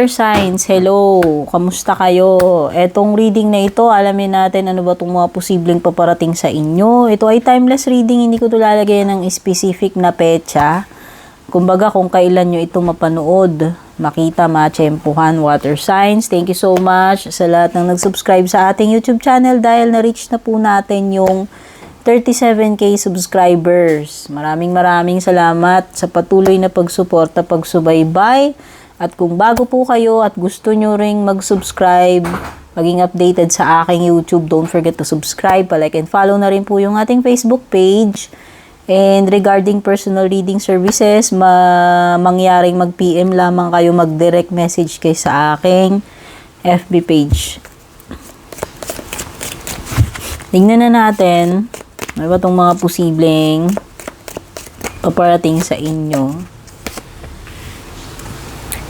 Signs, hello, kamusta kayo? Etong reading na ito, alamin natin ano ba itong mga posibleng paparating sa inyo. Ito ay timeless reading, hindi ko ito lalagay ng specific na petsa. Kumbaga kung kailan nyo ito mapanood, makita, matsyempuhan, water signs. Thank you so much sa lahat ng nag-subscribe sa ating YouTube channel dahil na-reach na po natin yung 37k subscribers. Maraming salamat sa patuloy na pagsuporta, pagsubaybay. At kung bago po kayo at gusto nyo ring mag-subscribe, maging updated sa aking YouTube, don't forget to subscribe, like and follow na rin po yung ating Facebook page. And regarding personal reading services, mangyaring mag-PM lamang kayo, mag-direct message kayo sa aking FB page. Tingnan na natin, ano ba itong mga posibleng paparating sa inyo.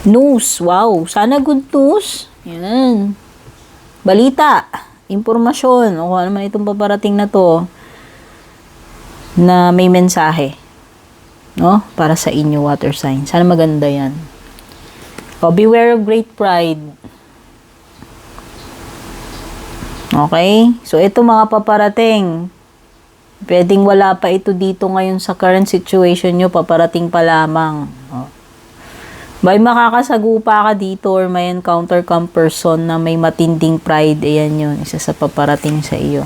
News. Wow. Sana good news. Yan. Balita. Impormasyon. O kung ano man itong paparating na to na may mensahe. No? Para sa inyo, water sign. Sana maganda yan. O, beware of great pride. Okay? So, ito mga paparating. Pwedeng wala pa ito dito ngayon sa current situation nyo. Paparating pa lamang. O. May makakasagupa ka dito or may encounter kang person na may matinding pride. Ayan yun. Isa sa paparating sa iyo.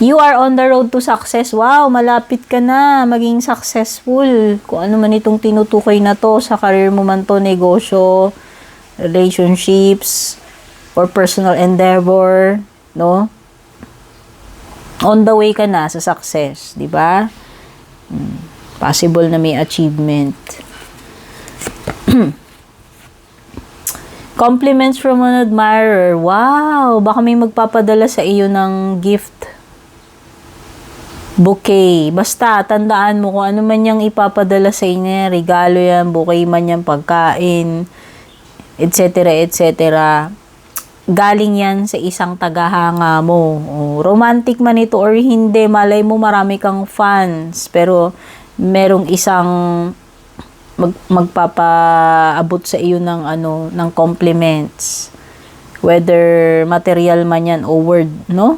You are on the road to success. Wow, malapit ka na maging successful. Kung ano man itong tinutukoy na to sa career mo man to, negosyo, relationships, or personal endeavor, no? On the way ka na sa success, di ba? Possible na may achievement. Compliments from an admirer. Wow! Baka may magpapadala sa iyo ng gift. Bouquet. Basta, tandaan mo kung ano man yung ipapadala sa inyo. Regalo yan, bouquet man yan, pagkain, etc. etc. Galing yan sa isang tagahanga mo. O, romantic man ito or hindi, malay mo marami kang fans. Pero, merong isang magpapaabot sa iyo ng ng compliments, whether material man yan o word, no?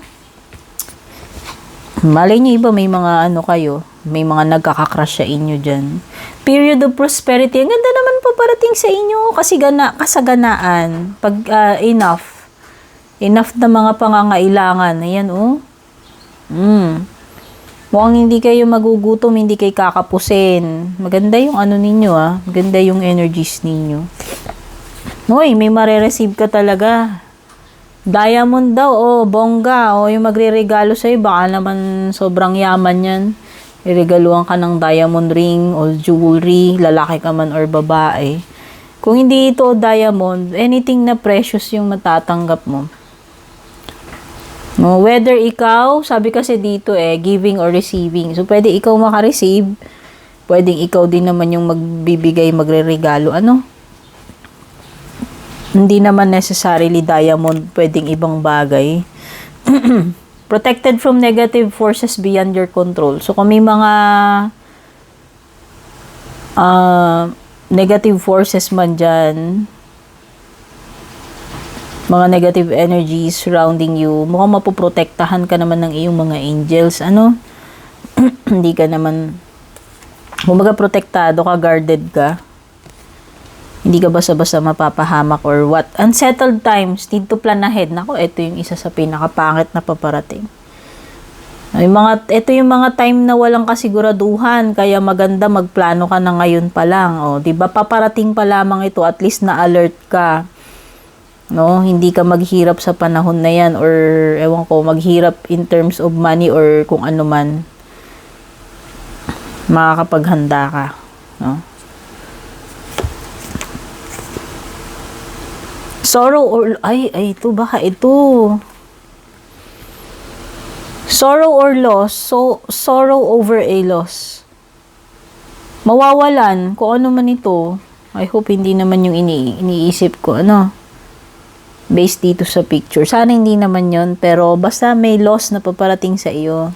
Malay niyo iba may mga kayo, may mga nagkaka-crush sa inyo diyan. Period of prosperity. Ang ganda naman po parating sa inyo kasi kasaganaan pag enough na mga pangangailangan. Ayan Mukhang hindi kayo magugutom, hindi kayo kakapusin. Maganda yung ninyo Maganda yung energies ninyo. Hoy, may mare-receive ka talaga. Diamond daw, bongga. Yung magre-regalo sa'yo, baka naman sobrang yaman yan. Iregaluhan ka ng diamond ring o jewelry, lalaki ka man or babae. Kung hindi ito diamond, anything na precious yung matatanggap mo. No, whether ikaw, sabi kasi dito giving or receiving. So, pwede ikaw maka-receive. Pwedeng ikaw din naman yung magbibigay, magre-regalo. Hindi naman necessarily diamond. Pwedeng ibang bagay. Protected from negative forces beyond your control. So, kung may mga negative forces man dyan, mga negative energies surrounding you, mukhang mapoprotektahan ka naman ng iyong mga angels. Hindi ka naman, kumbaga protektado ka, guarded ka. Hindi ka basta-basta mapapahamak or what. Unsettled times, need to plan ahead. Nako, ito yung isa sa pinakapangit na paparating. Ito yung mga time na walang kasiguraduhan, kaya maganda magplano ka na ngayon pa lang. Diba, paparating pa lamang ito, at least na-alert ka. No, hindi ka maghirap sa panahon na yan or ewan ko, maghirap in terms of money or kung ano man. Makakapaghanda ka, no? Sorrow or ito baka ito. Sorrow or loss, sorrow over a loss. Mawawalan kung ano man ito. I hope hindi naman yung iniisip ko, based dito sa picture. Sana hindi naman yon, pero basta may loss na paparating sa iyo.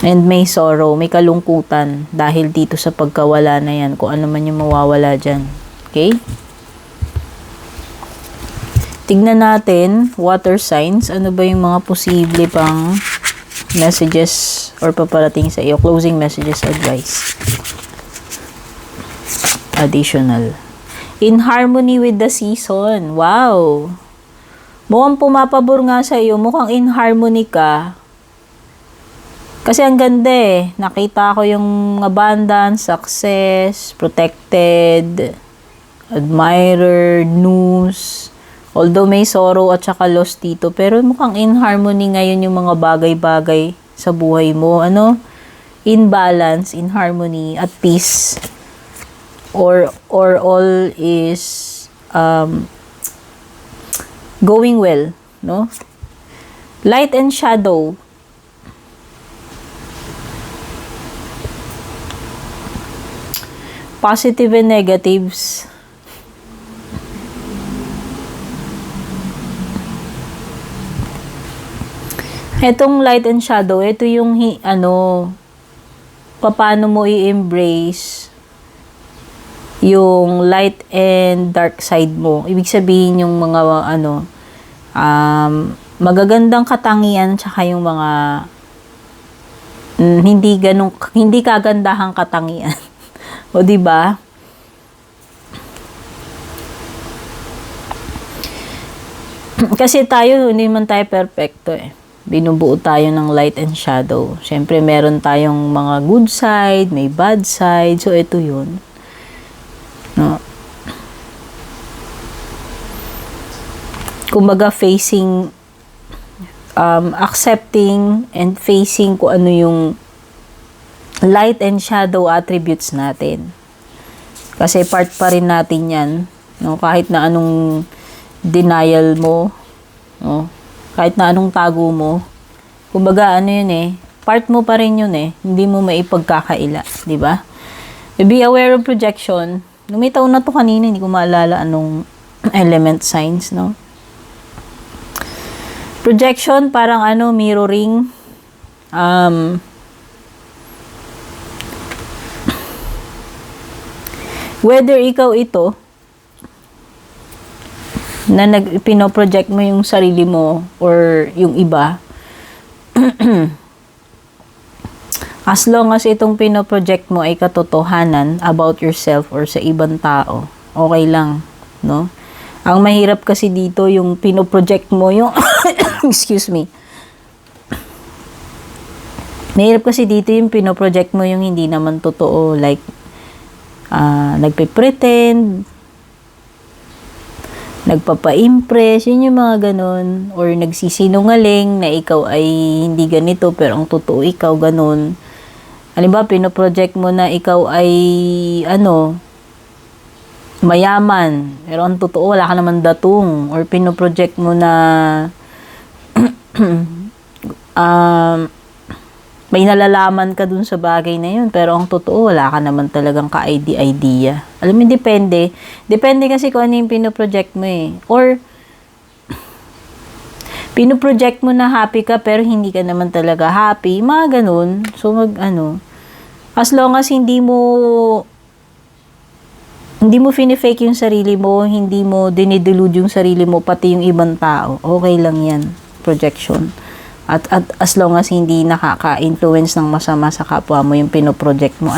And may sorrow, may kalungkutan dahil dito sa pagkawala na yan, kung ano man yung mawawala dyan. Okay? Tignan natin, water signs, ano ba yung mga posible pang messages or paparating sa iyo. Closing messages, advice. Additional. In harmony with the season. Wow! Mukhang pumapabor nga sa iyo, mukhang in harmony ka. Kasi ang ganda eh. Nakita ko yung abundance, success, protected, admirer, news. Although may sorrow at saka loss dito. Pero mukhang in harmony ngayon yung mga bagay-bagay sa buhay mo. Ano? In balance, in harmony, at peace. Or all is going well. No? Light and shadow. Positive and negatives. Etong light and shadow, ito yung paano mo i-embrace yung light and dark side mo. Ibig sabihin yung mga magagandang katangian tsaka yung mga hindi kagandahang katangian. O, di ba? Kasi tayo, hindi man tayo perfecto eh. Binubuo tayo ng light and shadow. Siyempre, meron tayong mga good side, may bad side. So, ito yun. No? Kumbaga, facing, accepting and facing kung ano yung light and shadow attributes natin. Kasi part pa rin natin yan. No? Kahit na anong denial mo, no? Kahit na anong tago mo, kumbaga yun eh, part mo pa rin yun eh. Hindi mo maipagkakaila, di ba? Be aware of projection. Lumitaw na to kanina, hindi ko maalala anong element signs, no? Projection, parang mirroring. Whether ikaw ito, na pinoproject mo yung sarili mo or yung iba, as long as itong pinoproject mo ay katotohanan about yourself or sa ibang tao, okay lang, no? Ang mahirap kasi dito yung pinoproject mo yung excuse me. Mahirap kasi dito yung pinoproject mo yung hindi naman totoo, like nagpe-pretend, nagpapa-impress, yun yung mga ganun, or nagsisinungaling na ikaw ay hindi ganito pero ang totoo ikaw ganun. Halimbawa, pinoproject mo na ikaw ay mayaman pero ang totoo wala ka naman datong, or pinoproject mo na may nalalaman ka dun sa bagay na yun, pero ang totoo, wala ka naman talagang ka-idea. Alam mo, depende. Depende kasi kung ano yung pinoproject mo eh. Or, pinoproject mo na happy ka, pero hindi ka naman talaga happy. Mga ganun. So, as long as hindi mo fini-fake yung sarili mo, hindi mo dinidelude yung sarili mo, pati yung ibang tao, okay lang yan. Projection. At as long as hindi nakaka-influence ng masama sa kapwa mo yung pinoproject mo.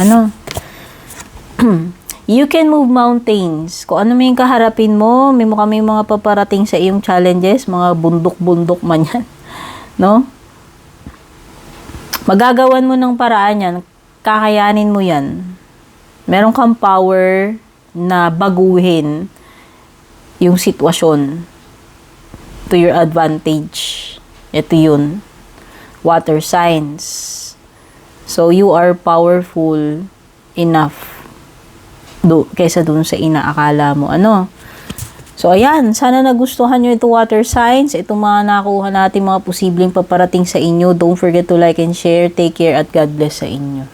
You can move mountains. Kung ano yung kaharapin mo, may mga paparating sa iyong challenges, mga bundok-bundok man yan. No? Magagawan mo ng paraan yan. Kakayanin mo yan. Meron kang power na baguhin yung sitwasyon to your advantage. Ito yun. Water signs. So, you are powerful enough kaysa dun sa inaakala mo. So, ayan. Sana nagustuhan nyo itong water signs. Itong mga nakuha natin, mga posibleng paparating sa inyo. Don't forget to like and share. Take care at God bless sa inyo.